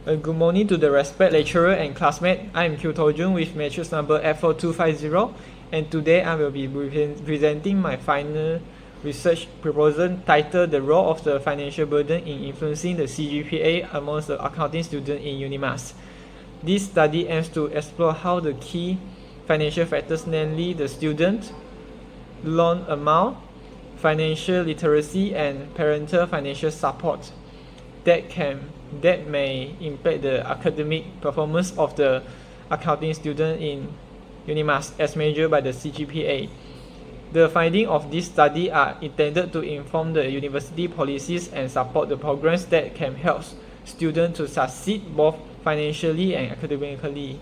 Good morning to the respected lecturer and classmate. I am Kiu Toh Jun with matrix number F4250, and today I will be presenting my final research proposal titled The Role of the Financial Burden in Influencing the CGPA amongst the accounting students in UNIMAS. This study aims to explore how the key financial factors, namely the student loan amount, financial literacy, and parental financial support, that may impact the academic performance of the accounting student in UNIMAS as measured by the CGPA. The findings of this study are intended to inform the university policies and support the programs that can help students to succeed both financially and academically.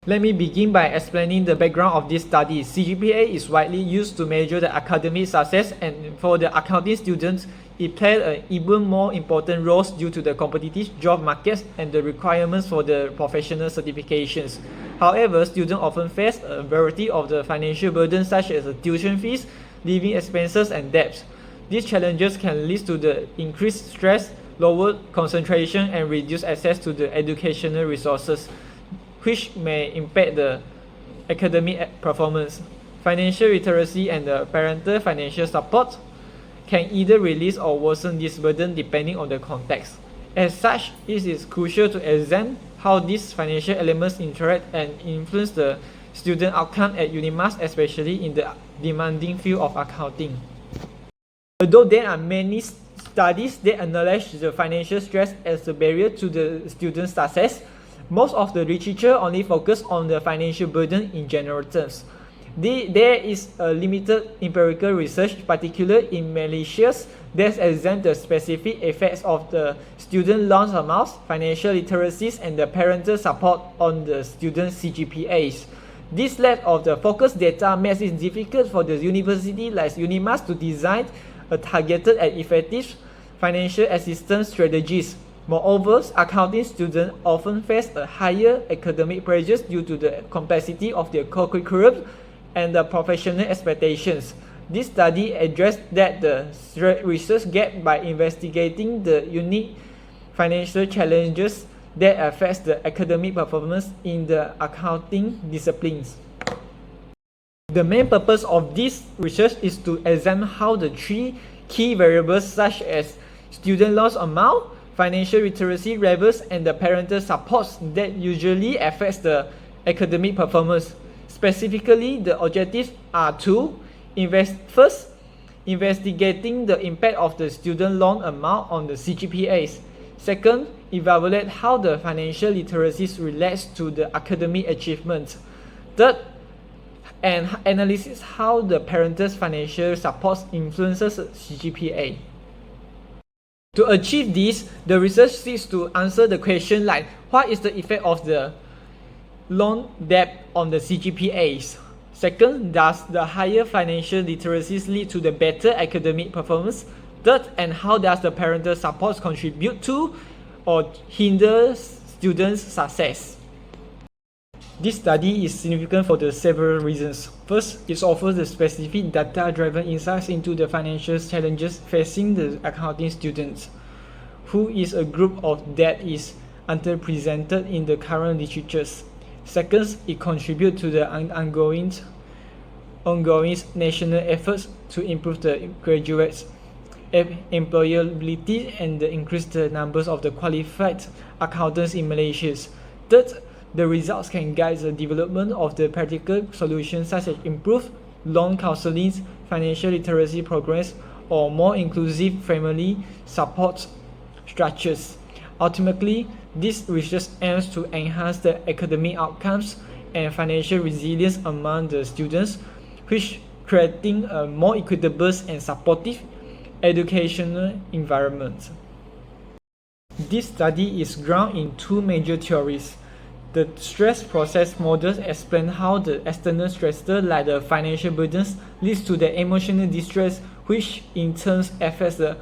Let me begin by explaining the background of this study. CGPA is widely used to measure the academic success, and for the accounting students, it played an even more important role due to the competitive job markets and the requirements for the professional certifications. However, students often face a variety of the financial burdens such as tuition fees, living expenses, and debts. These challenges can lead to the increased stress, lower concentration, and reduced access to the educational resources, which may impact the academic performance. Financial literacy and the parental financial support can either release or worsen this burden depending on the context. As such, it is crucial to examine how these financial elements interact and influence the student outcome at UNIMAS, especially in the demanding field of accounting. Although there are many studies that acknowledge the financial stress as a barrier to the student's success, most of the literature only focus on the financial burden in general terms. There is a limited empirical research, particularly in Malaysia, that examines the specific effects of the student loan amounts, financial literacies, and the parental support on the student CGPAs. This lack of the focused data makes it difficult for the university like UNIMAS to design a targeted and effective financial assistance strategies. Moreover, accounting students often face a higher academic pressures due to the complexity of their co-curriculum and the professional expectations. This study addressed the research gap by investigating the unique financial challenges that affect the academic performance in the accounting disciplines. The main purpose of this research is to examine how the three key variables such as student loan amount, financial literacy levels, and the parental supports that usually affects the academic performance. Specifically, the objectives are to first, investigating the impact of the student loan amount on the CGPAs. Second, evaluate how the financial literacies relates to the academic achievements. Third, and analysis how the parental financial support influences CGPA. To achieve this, the research seeks to answer the question like, what is the effect of the loan debt on the CGPAs? Second, does the higher financial literacies lead to the better academic performance? Third, and how does the parental support contribute to or hinder students' success? This study is significant for several reasons. First, it offers the specific data-driven insights into the financial challenges facing the accounting students, who is a group that is underrepresented in the current literatures. Second, it contributes to the ongoing national efforts to improve the graduates' employability and increase the numbers of the qualified accountants in Malaysia. Third, the results can guide the development of the practical solutions such as improved loan counseling, financial literacy programs, or more inclusive family support structures. Ultimately, this research aims to enhance the academic outcomes and financial resilience among the students, which creating a more equitable and supportive educational environment. This study is grounded in two major theories. The stress process models explain how the external stressors like the financial burdens leads to the emotional distress, which in turn affects the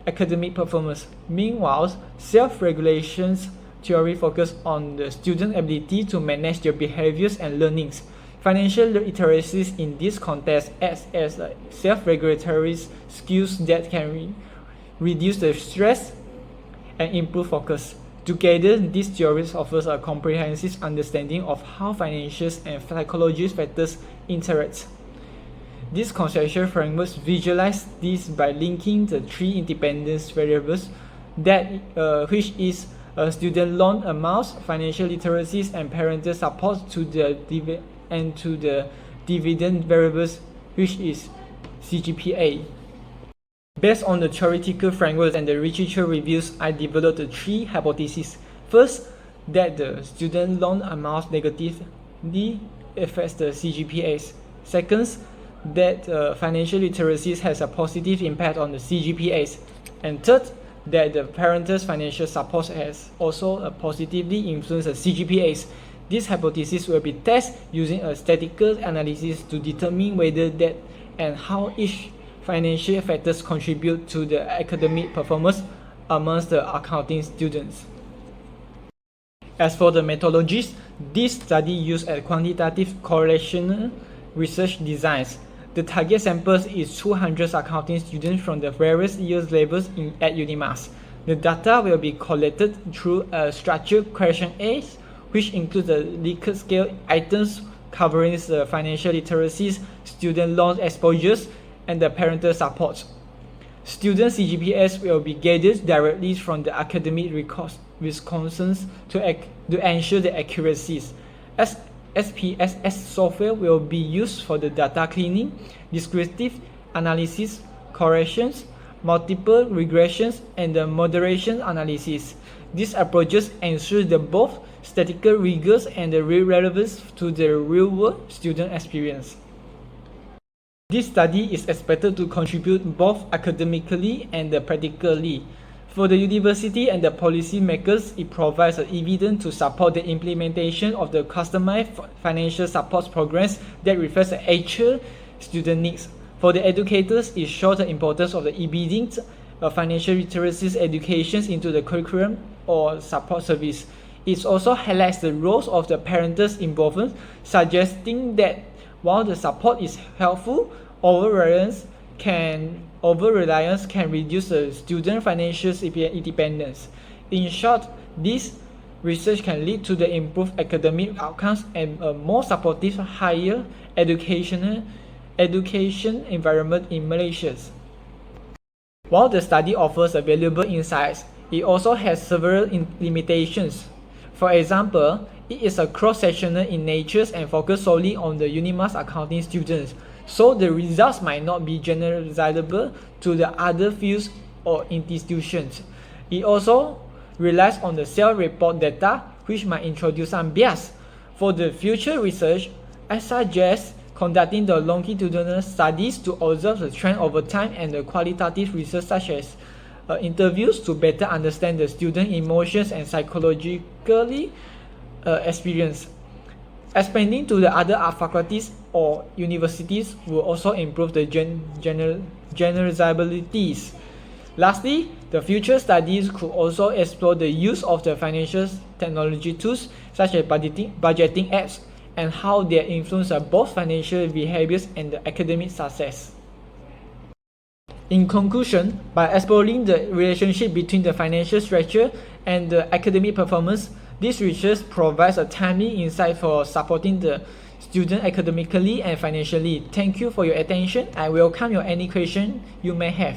academic performance. Meanwhile, self-regulation theory focuses on the student's ability to manage their behaviors and learnings. Financial literacy in this context acts as a self-regulatory skills that can reduce the stress and improve focus. Together, these theories offers a comprehensive understanding of how financial and psychological factors interact. These conceptual frameworks visualize this by linking the three independent variables that which is student loan amounts, financial literacies, and parental support to the dividend variables, which is CGPA. Based on the theoretical framework and the literature reviews, I developed three hypotheses. First, that the student loan amount negatively affects the CGPAs. Second, that financial literacy has a positive impact on the CGPAs. And third, that the parental financial support has also positively influenced the CGPAs. This hypothesis will be tested using a statistical analysis to determine whether that and how each financial factors contribute to the academic performance amongst the accounting students. As for the methodologies, this study used a quantitative correlational research designs. The target samples is 200 accounting students from the various years levels at UNIMAS. The data will be collected through a structured questionnaire, which includes the Likert scale items covering the financial literacies, student loan exposures, and the parental support. Student CGPAs will be gathered directly from the academic records with concerns to ensure the accuracies. SPSS software will be used for the data cleaning, descriptive analysis, corrections, multiple regressions, and the moderation analysis. These approaches ensure the both statistical rigors and the relevance to the real-world student experience. This study is expected to contribute both academically and practically. For the university and the policymakers, it provides evidence to support the implementation of the customized financial support programs that reflect the actual student needs. For the educators, it shows the importance of embedding financial literacy education into the curriculum or support service. It also highlights the roles of the parental involvement, suggesting that while the support is helpful, over-reliance can reduce the student financial independence. In short, this research can lead to the improved academic outcomes and a more supportive higher education environment in Malaysia. While the study offers valuable insights, it also has several limitations. For example, it is a cross-sectional in nature and focuses solely on the UNIMAS accounting students, so the results might not be generalizable to the other fields or institutions. It also relies on the self-report data, which might introduce some bias. For the future research, I suggest conducting the longitudinal studies to observe the trend over time and the qualitative research such as interviews to better understand the student emotions and psychologically experience. Expanding to the other faculties or universities will also improve the generalizabilities. Lastly, the future studies could also explore the use of the financial technology tools such as budgeting apps and how they influence both financial behaviors and the academic success. In conclusion, by exploring the relationship between the financial structure and the academic performance, this research provides a timely insight for supporting the student academically and financially. Thank you for your attention. I welcome any question you may have.